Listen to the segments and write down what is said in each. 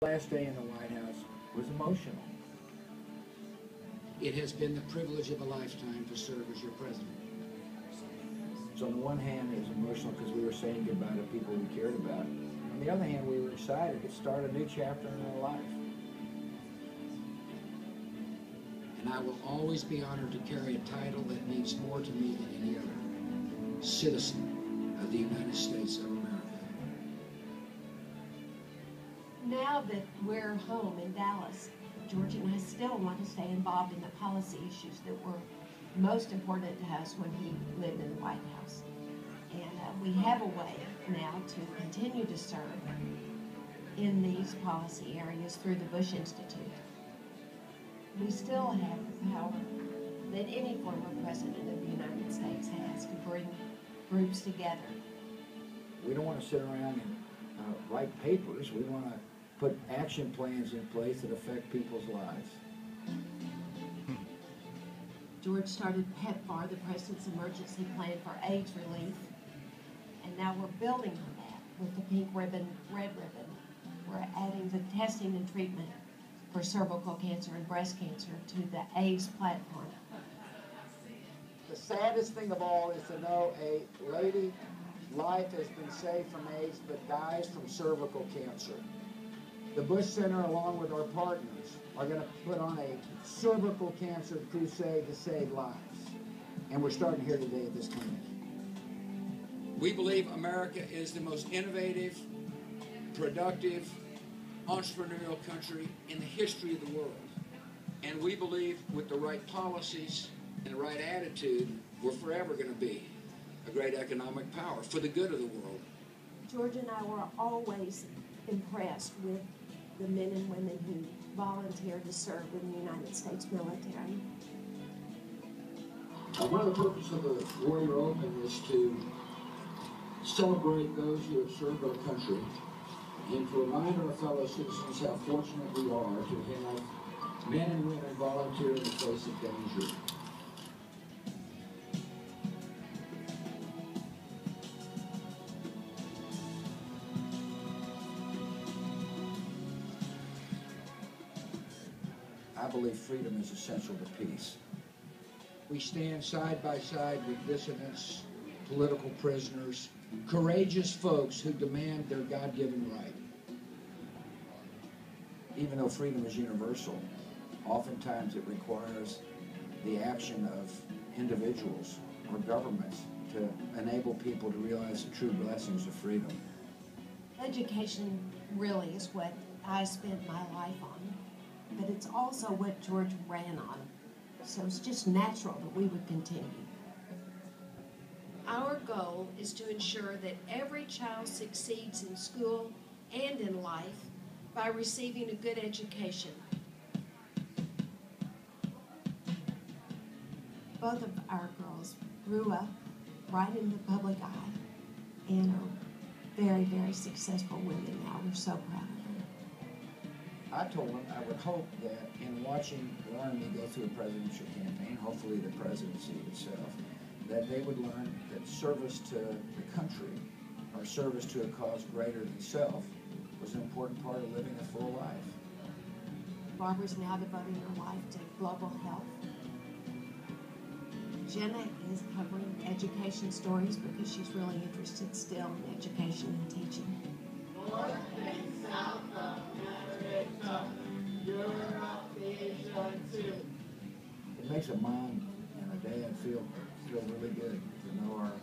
Last day in the White House was emotional. It has been the privilege of a lifetime to serve as your president. So on the one hand, it was emotional because we were saying goodbye to people we cared about. On the other hand, we were excited to start a new chapter in our life. And I will always be honored to carry a title that means more to me than any other. Citizen of the United States of America. Now that we're home in Dallas, George and I still want to stay involved in the policy issues that were most important to us when he lived in the White House. And we have a way now to continue to serve in these policy areas through the Bush Institute. We still have the power that any former president of the United States has to bring groups together. We don't want to sit around and write papers. We want to put action plans in place that affect people's lives. George started PEPFAR, the President's Emergency Plan for AIDS Relief, and now we're building on that with the pink ribbon, red ribbon. We're adding the testing and treatment for cervical cancer and breast cancer to the AIDS platform. The saddest thing of all is to know a lady life has been saved from AIDS but dies from cervical cancer. The Bush Center, along with our partners, are going to put on a cervical cancer crusade to save lives. And we're starting here today at this clinic. We believe America is the most innovative, productive, entrepreneurial country in the history of the world. And we believe with the right policies and the right attitude, we're forever going to be a great economic power for the good of the world. George and I were always impressed with the men and women who volunteer to serve in the United States military. One of the purposes of the Warrior Open is to celebrate those who have served our country and to remind our fellow citizens how fortunate we are to have men and women volunteer in the face of danger. I believe freedom is essential to peace. We stand side by side with dissidents, political prisoners, courageous folks who demand their God-given right. Even though freedom is universal, oftentimes it requires the action of individuals or governments to enable people to realize the true blessings of freedom. Education really is what I spent my life on, but it's also what George ran on. So it's just natural that we would continue. Our goal is to ensure that every child succeeds in school and in life by receiving a good education. Both of our girls grew up right in the public eye and are very, very successful women now. We're so proud of them. I told them I would hope that in watching Lauren and me go through a presidential campaign, hopefully the presidency itself, that they would learn that service to the country or service to a cause greater than self was an important part of living a full life. Barbara's now devoting her life to global health. Jenna is covering education stories because she's really interested still in education and teaching. North and South America, Europe, Asia too. It makes a mom and a dad feel really good to know our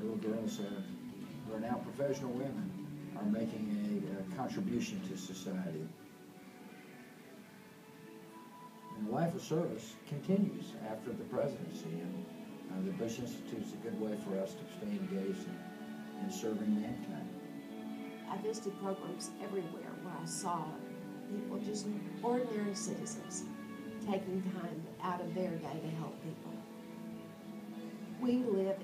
little girls who are now professional women are making a contribution to society. And the life of service continues after the presidency, and the Bush Institute is a good way for us to stay engaged in serving mankind. I visited programs everywhere where I saw people, just ordinary citizens, taking time out of their day to help people. We live